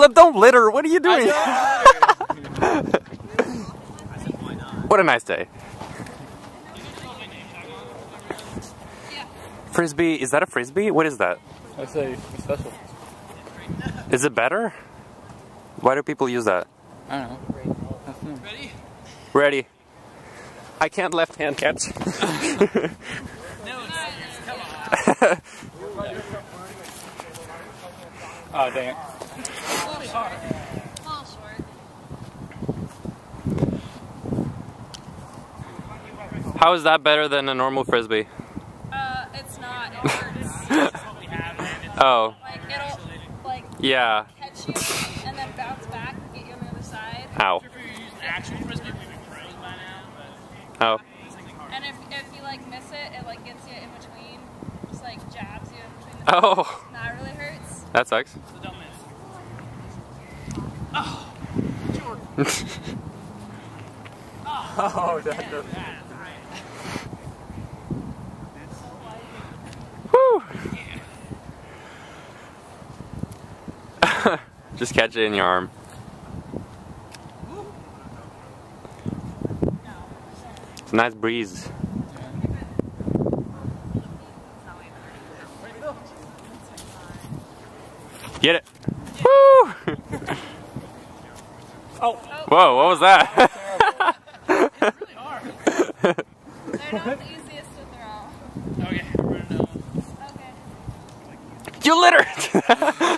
Caleb, don't litter. What are you doing? What a nice day. Frisbee, is that a frisbee? What is that? That's a special. Is it better? Why do people use that? I don't know. Ready? Ready. I can't left hand catch. Oh, dang it. How is that better than a normal frisbee? It's not. It hurts. Oh. Like, it'll, like, Yeah. catch you and then bounce back and get you on the other side. Ow. If you're using actual frisbee, we'd be pros by now. Oh. And if you, like, miss it, it, like, gets you in between. Just, like, jabs you in between the Oh. That really hurts. That sucks. So don't miss. Oh, Jordan. Oh, that does. Woo. Just catch it in your arm. It's a nice breeze. Get it. Woo! Oh. Whoa, what was that? They're not the easiest to throw. Okay, we're gonna know. Okay. You littered!